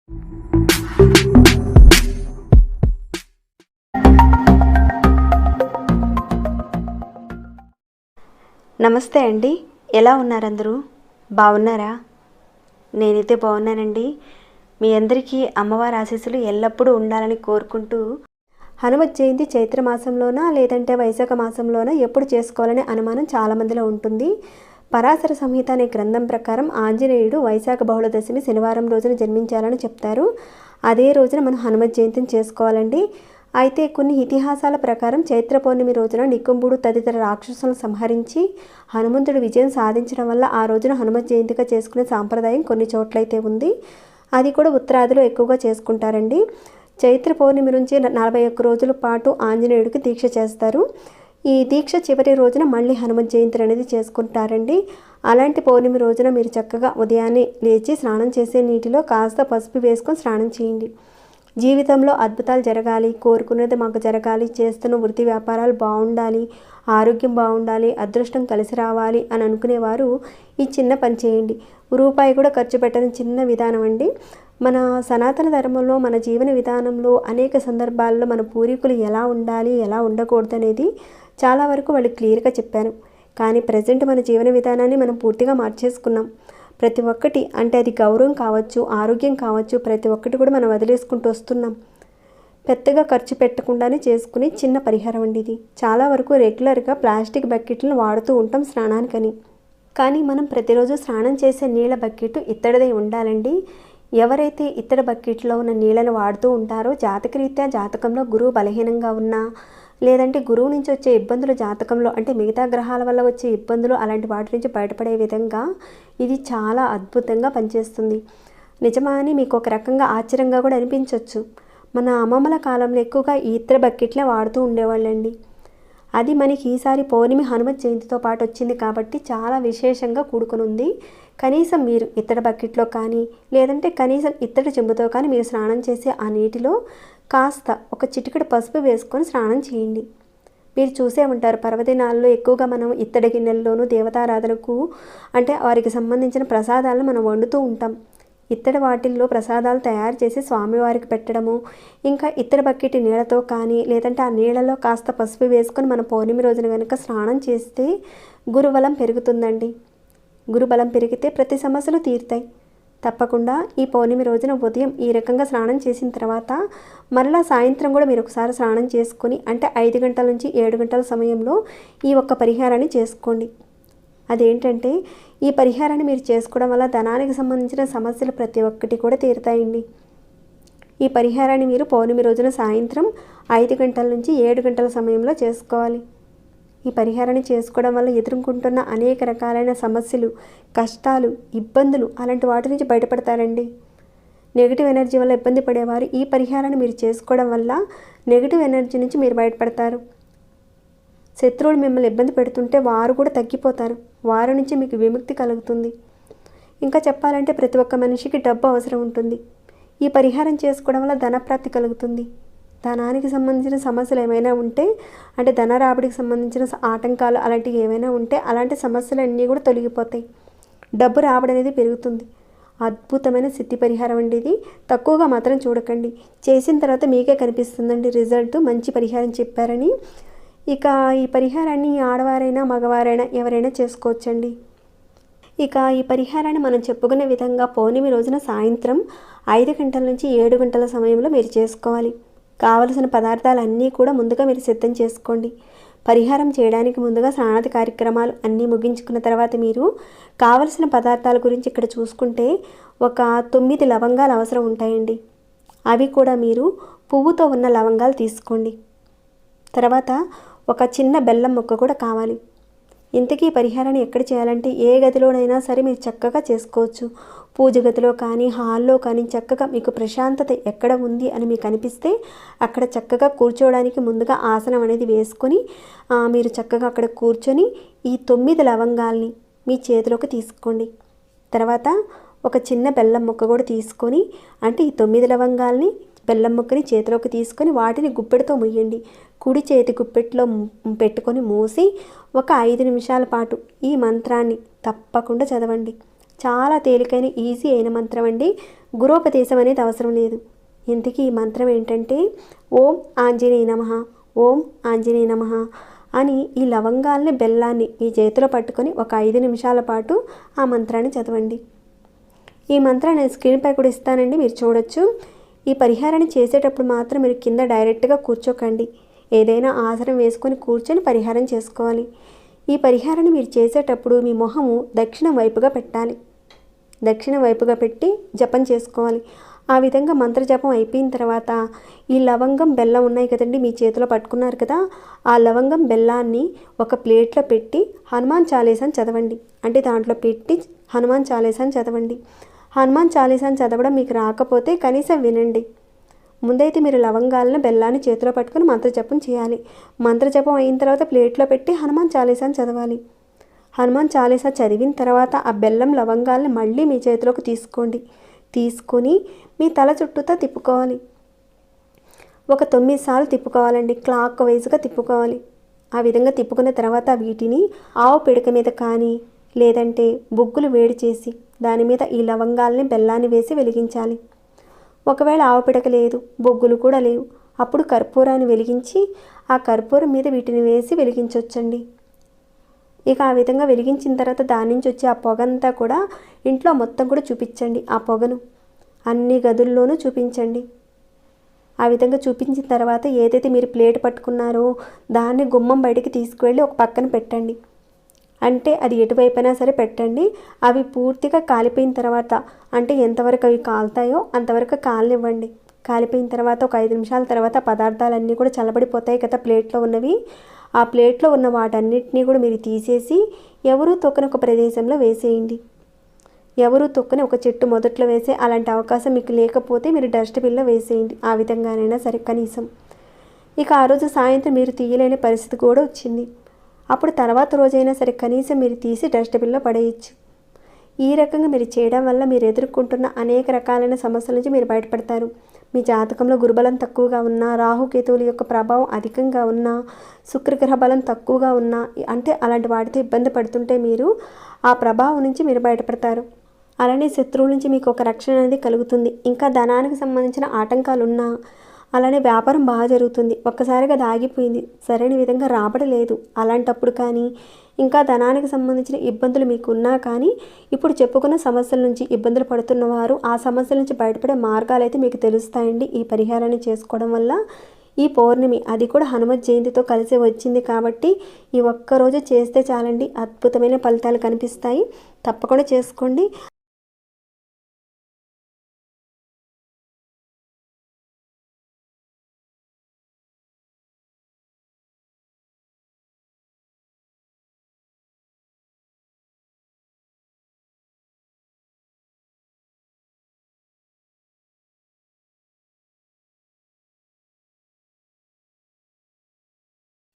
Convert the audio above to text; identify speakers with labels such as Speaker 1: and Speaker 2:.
Speaker 1: నమస్తే అండి. ఎలా ఉన్నారు అందరూ? బాగున్నారా? నేనైతే బాగున్నానండి. మీ అందరికీ అమ్మవారి ఆశీస్సులు ఎల్లప్పుడూ ఉండాలని కోరుకుంటూ, హనుమత్ జయంతి చైత్ర మాసంలోనా లేదంటే వైశాఖ మాసంలోనా ఎప్పుడు చేసుకోవాలనే అనుమానం చాలామందిలో ఉంటుంది. పరాశర సంహిత అనే గ్రంథం ప్రకారం ఆంజనేయుడు వైశాఖ బహుళ దశమి శనివారం రోజున జన్మించాలని చెప్తారు. అదే రోజున మనం హనుమత్ జయంతిని చేసుకోవాలండి. అయితే కొన్ని ఇతిహాసాల ప్రకారం చైత్ర పౌర్ణమి రోజున నికుంభుడు తదితర రాక్షసులను సంహరించి హనుమంతుడు విజయం సాధించడం వల్ల ఆ రోజున హనుమత్ జయంతిగా చేసుకునే సాంప్రదాయం కొన్ని చోట్లయితే ఉంది. అది కూడా ఉత్తరాదిలో ఎక్కువగా చేసుకుంటారండి. చైత్ర పౌర్ణమి నుంచి 41 రోజుల పాటు ఆంజనేయుడికి దీక్ష చేస్తారు. ఈ దీక్ష చివరి రోజున మళ్ళీ హనుమత్ జయంతి అనేది చేసుకుంటారండి. అలాంటి పౌర్ణమి రోజున మీరు చక్కగా ఉదయాన్నే లేచి స్నానం చేసే నీటిలో కాస్త పసుపు వేసుకొని స్నానం చేయండి. జీవితంలో అద్భుతాలు జరగాలి, కోరుకునేది మాకు జరగాలి, చేస్తున్న వృత్తి వ్యాపారాలు బాగుండాలి, ఆరోగ్యం బాగుండాలి, అదృష్టం కలిసి రావాలి అని అనుకునేవారు ఈ చిన్న పని చేయండి. రూపాయి కూడా ఖర్చు పెట్టని చిన్న విధానం అండి. మన సనాతన ధర్మంలో, మన జీవన విధానంలో అనేక సందర్భాల్లో మన పూర్వీకులు ఎలా ఉండాలి, ఎలా ఉండకూడదు అనేది చాలా వరకు వాళ్ళు క్లియర్గా చెప్పారు. కానీ ప్రజెంట్ మన జీవన విధానాన్ని మనం పూర్తిగా మార్చేసుకున్నాం. ప్రతి ఒక్కటి అంటే అది గౌరవం కావచ్చు, ఆరోగ్యం కావచ్చు, ప్రతి ఒక్కటి కూడా మనం వదిలేసుకుంటూ వస్తున్నాం. పెద్దగా ఖర్చు పెట్టకుండానే చేసుకునే చిన్న పరిహారం అండి ఇది. చాలా వరకు రెగ్యులర్గా ప్లాస్టిక్ బకెట్లను వాడుతూ ఉంటాం స్నానానికని. కానీ మనం ప్రతిరోజు స్నానం చేసే నీళ్ళ బకెట్ ఇత్తడిదే ఉండాలండి. ఎవరైతే ఇత్తడి బకెట్లో ఉన్న నీళ్ళను వాడుతూ ఉంటారో జాతకరీత్యా జాతకంలో గురువు బలహీనంగా ఉన్నా, లేదంటే గురువు నుంచి వచ్చే ఇబ్బందులు జాతకంలో అంటే మిగతా గ్రహాల వల్ల వచ్చే ఇబ్బందులు అలాంటి వాటి నుంచి బయటపడే విధంగా ఇది చాలా అద్భుతంగా పనిచేస్తుంది. నిజమా అని మీకు ఒక రకంగా ఆశ్చర్యంగా కూడా అనిపించవచ్చు. మన అమ్మమ్మల కాలంలో ఎక్కువగా ఈ ఇత్తడి బకెట్లే వాడుతూ ఉండేవాళ్ళండి. అది మనకి ఈసారి పౌర్ణమి హనుమత్ జయంతితో పాటు వచ్చింది కాబట్టి చాలా విశేషంగా కూడుకుని ఉంది. కనీసం మీరు ఇత్తడి బకెట్లో కానీ లేదంటే కనీసం ఇత్తడి చెంబుతో కానీ మీరు స్నానం చేసి ఆ నీటిలో కాస్త ఒక చిటికెడు పసుపు వేసుకొని స్నానం చేయండి. మీరు చూసే ఉంటారు పర్వదినాల్లో ఎక్కువగా మనం ఇత్తడి గిన్నెల్లోనూ దేవతారాధనకు అంటే వారికి సంబంధించిన ప్రసాదాలను మనం వండుతూ ఉంటాం. ఇత్తడి వాటిల్లో ప్రసాదాలు తయారు చేసి స్వామివారికి పెట్టడము, ఇంకా ఇత్తడి బకెట్ నీళ్ళతో కానీ లేదంటే ఆ నీళ్ళలో కాస్త పసుపు వేసుకొని మన పౌర్ణమి రోజున కనుక స్నానం చేస్తే గురుబలం పెరుగుతుందండి. గురుబలం పెరిగితే ప్రతి సమస్యలు తీరుతాయి. తప్పకుండా ఈ పౌర్ణమి రోజున ఉదయం ఈ రకంగా స్నానం చేసిన తర్వాత మరలా సాయంత్రం కూడా మీరు ఒకసారి స్నానం చేసుకొని అంటే 5 గంటల నుంచి 7 గంటల సమయంలో ఈ ఒక్క పరిహారాన్ని చేసుకోండి. అదేంటంటే ఈ పరిహారాన్ని మీరు చేసుకోవడం వల్ల ధనానికి సంబంధించిన సమస్యలు ప్రతి ఒక్కటి కూడా తీరుతాయండి. ఈ పరిహారాన్ని మీరు పౌర్ణమి రోజున సాయంత్రం 5 గంటల నుంచి 7 గంటల సమయంలో చేసుకోవాలి. ఈ పరిహారాన్ని చేసుకోవడం వల్ల ఎదుర్కొంటున్న అనేక రకాలైన సమస్యలు, కష్టాలు, ఇబ్బందులు అలాంటి వాటి నుంచి బయటపడతారండి. నెగిటివ్ ఎనర్జీ వల్ల ఇబ్బంది పడేవారు ఈ పరిహారాన్ని మీరు చేసుకోవడం వల్ల నెగిటివ్ ఎనర్జీ నుంచి మీరు బయటపడతారు. శత్రువులు మిమ్మల్ని ఇబ్బంది పెడుతుంటే వారు కూడా తగ్గిపోతారు. వారి నుంచి మీకు విముక్తి కలుగుతుంది. ఇంకా చెప్పాలంటే ప్రతి ఒక్క మనిషికి డబ్బు అవసరం ఉంటుంది. ఈ పరిహారం చేసుకోవడం వల్ల ధనప్రాప్తి కలుగుతుంది. ధనానికి సంబంధించిన సమస్యలు ఏమైనా ఉంటే అంటే ధన రాబడికి సంబంధించిన ఆటంకాలు అలాంటివి ఏమైనా ఉంటే అలాంటి సమస్యలన్నీ కూడా తొలగిపోతాయి. డబ్బు రాబడి అనేది పెరుగుతుంది. అద్భుతమైన సిద్ధి పరిహారం అండి ఇది. తక్కువగా మాత్రం చూడకండి. చేసిన తర్వాత మీకే కనిపిస్తుందండి రిజల్ట్. మంచి పరిహారం చెప్పారని. ఇక ఈ పరిహారాన్ని ఆడవారైనా మగవారైనా ఎవరైనా చేసుకోవచ్చండి. ఇక ఈ పరిహారాన్ని మనం చెప్పుకునే విధంగా పౌర్ణమి రోజున సాయంత్రం 5 గంటల నుంచి 7 గంటల సమయంలో మీరు చేసుకోవాలి. కావలసిన పదార్థాలన్నీ కూడా ముందుగా మీరు సిద్ధం చేసుకోండి. పరిహారం చేయడానికి ముందుగా స్నానాది కార్యక్రమాలు అన్నీ ముగించుకున్న తర్వాత మీరు కావలసిన పదార్థాల గురించి ఇక్కడ చూసుకుంటే ఒక 9 లవంగాలు అవసరం ఉంటాయండి. అవి కూడా మీరు పువ్వుతో ఉన్న లవంగాలు తీసుకోండి. తర్వాత ఒక చిన్న బెల్లం ముక్క కూడా కావాలి. ఇంతకీ పరిహారాన్ని ఎక్కడ చేయాలంటే ఏ గదిలోనైనా సరే మీరు చక్కగా చేసుకోవచ్చు. పూజ గదిలో కానీ హాల్లో కానీ చక్కగా మీకు ప్రశాంతత ఎక్కడ ఉంది అని మీకు అనిపిస్తే అక్కడ చక్కగా కూర్చోవడానికి ముందుగా ఆసనం అనేది వేసుకొని మీరు చక్కగా అక్కడ కూర్చొని ఈ 9 లవంగాల్ని మీ చేతిలోకి తీసుకోండి. తర్వాత ఒక చిన్న బెల్లం ముక్క కూడా తీసుకొని అంటే ఈ 9 లవంగాల్ని బెల్లం ముక్కని చేతిలోకి తీసుకొని వాటిని గుప్పెడితో ముయ్యండి. కుడి చేతి గుప్పెట్లో పెట్టుకొని మూసి ఒక 5 నిమిషాల పాటు ఈ మంత్రాన్ని తప్పకుండా చదవండి. చాలా తేలికైన ఈజీ అయిన మంత్రం అండి. గురోపదేశం అనేది అవసరం లేదు. ఇంతకీ ఈ మంత్రం ఏంటంటే ఓం ఆంజనేయ నమః, ఓం ఆంజనేయ నమః అని ఈ లవంగాల్ని బెల్లాన్ని మీ చేతిలో పట్టుకొని ఒక 5 నిమిషాల పాటు ఆ మంత్రాన్ని చదవండి. ఈ మంత్రాన్ని నేను స్క్రీన్పై కూడా ఇస్తానండి, మీరు చూడొచ్చు. ఈ పరిహారాన్ని చేసేటప్పుడు మాత్రం మీరు కింద డైరెక్ట్గా కూర్చోకండి. ఏదైనా ఆసనం వేసుకొని కూర్చొని పరిహారం చేసుకోవాలి. ఈ పరిహారాన్ని మీరు చేసేటప్పుడు మీ మొహము దక్షిణం వైపుగా పెట్టాలి. దక్షిణం వైపుగా పెట్టి జపం చేసుకోవాలి. ఆ విధంగా మంత్రజపం అయిపోయిన తర్వాత ఈ లవంగం బెల్లం ఉన్నాయి కదండి, మీ చేతిలో పట్టుకున్నారు కదా, ఆ లవంగం బెల్లాన్ని ఒక ప్లేట్లో పెట్టి హనుమాన్ చాలీసాని చదవండి. అంటే దాంట్లో పెట్టి హనుమాన్ చాలీసాని చదవండి. హనుమాన్ చాలీసాని చదవడం మీకు రాకపోతే కనీసం వినండి. ముందైతే మీరు లవంగాలను బెల్లాన్ని చేతిలో పట్టుకుని మంత్రజపం చేయాలి. మంత్రజపం అయిన తర్వాత ప్లేట్లో పెట్టి హనుమాన్ చాలీసాని చదవాలి. హనుమాన్ చాలీసా చదివిన తర్వాత ఆ బెల్లం లవంగాల్ని మళ్ళీ మీ చేతిలోకి తీసుకోండి. తీసుకొని మీ తల చుట్టూతో తిప్పుకోవాలి. ఒక 9 సార్లు తిప్పుకోవాలండి. క్లాక్ వైజ్గా తిప్పుకోవాలి. ఆ విధంగా తిప్పుకున్న తర్వాత వీటిని ఆవు పిడక మీద కానీ లేదంటే బొగ్గులు వేడి చేసి దాని మీద ఈ లవంగాల్ని బెల్లాన్ని వేసి వెలిగించాలి. ఒకవేళ ఆవు పిడక లేదు, బొగ్గులు కూడా లేవు, అప్పుడు కర్పూరాన్ని వెలిగించి ఆ కర్పూరం మీద వీటిని వేసి వెలిగించవచ్చండి. ఇక ఆ విధంగా వెలిగించిన తర్వాత దాని నుంచి వచ్చే ఆ పొగంతా కూడా ఇంట్లో మొత్తం కూడా చూపించండి. ఆ పొగను అన్ని గదుల్లోనూ చూపించండి. ఆ విధంగా చూపించిన తర్వాత ఏదైతే మీరు ప్లేట్ పట్టుకున్నారో దాన్ని గుమ్మం బయటికి తీసుకువెళ్ళి ఒక పక్కన పెట్టండి. అంటే అది ఎటువైపైనా సరే పెట్టండి. అవి పూర్తిగా కాలిపోయిన తర్వాత, అంటే ఎంతవరకు అవి కాలుతాయో అంతవరకు కాలనివ్వండి. కాలిపోయిన తర్వాత ఒక 5 నిమిషాల తర్వాత పదార్థాలన్నీ కూడా చల్లబడిపోతాయి కదా ప్లేట్లో ఉన్నవి. ఆ ప్లేట్లో ఉన్న వాటన్నిటినీ కూడా మీరు తీసేసి ఎవరూ తొక్కని ఒక ప్రదేశంలో వేసేయండి. ఎవరూ తొక్కని ఒక చెట్టు మొదట్లో వేసే అలాంటి అవకాశం మీకు లేకపోతే మీరు డస్ట్బిన్లో వేసేయండి. ఆ విధంగానైనా సరే కనీసం. ఇక ఆ రోజు సాయంత్రం మీరు తీయలేని పరిస్థితి కూడా వచ్చింది. అప్పుడు తర్వాత రోజైనా సరే కనీసం మీరు తీసి డస్ట్బిన్లో పడేయచ్చు. ఈ రకంగా మీరు చేయడం వల్ల మీరు ఎదుర్కొంటున్న అనేక రకాలైన సమస్యల నుంచి మీరు బయటపడతారు. మీ జాతకంలో గురుబలం తక్కువగా ఉన్నా, రాహుకేతువుల యొక్క ప్రభావం అధికంగా ఉన్నా, శుక్రగ్రహ బలం తక్కువగా ఉన్నా, అంటే అలాంటి వాటితో ఇబ్బంది పడుతుంటే మీరు ఆ ప్రభావం నుంచి మీరు బయటపడతారు. అలానే శత్రువుల నుంచి మీకు ఒక రక్షణ అనేది కలుగుతుంది. ఇంకా ధనానికి సంబంధించిన ఆటంకాలు ఉన్నా, అలానే వ్యాపారం బాగా జరుగుతుంది. ఒక్కసారిగా అది ఆగిపోయింది, సరైన విధంగా రాబడలేదు, అలాంటప్పుడు కానీ ఇంకా ధనానికి సంబంధించిన ఇబ్బందులు మీకు ఉన్నా కానీ ఇప్పుడు చెప్పుకున్న సమస్యల నుంచి ఇబ్బందులు పడుతున్నవారు ఆ సమస్యల నుంచి బయటపడే మార్గాలు అయితే మీకు తెలుస్తాయండి. ఈ పరిహారాన్ని చేసుకోవడం వల్ల ఈ పౌర్ణమి అది కూడా హనుమత్ జయంతితో కలిసి వచ్చింది కాబట్టి ఈ ఒక్కరోజు చేస్తే చాలండి, అద్భుతమైన ఫలితాలు కనిపిస్తాయి. తప్పకుండా చేసుకోండి.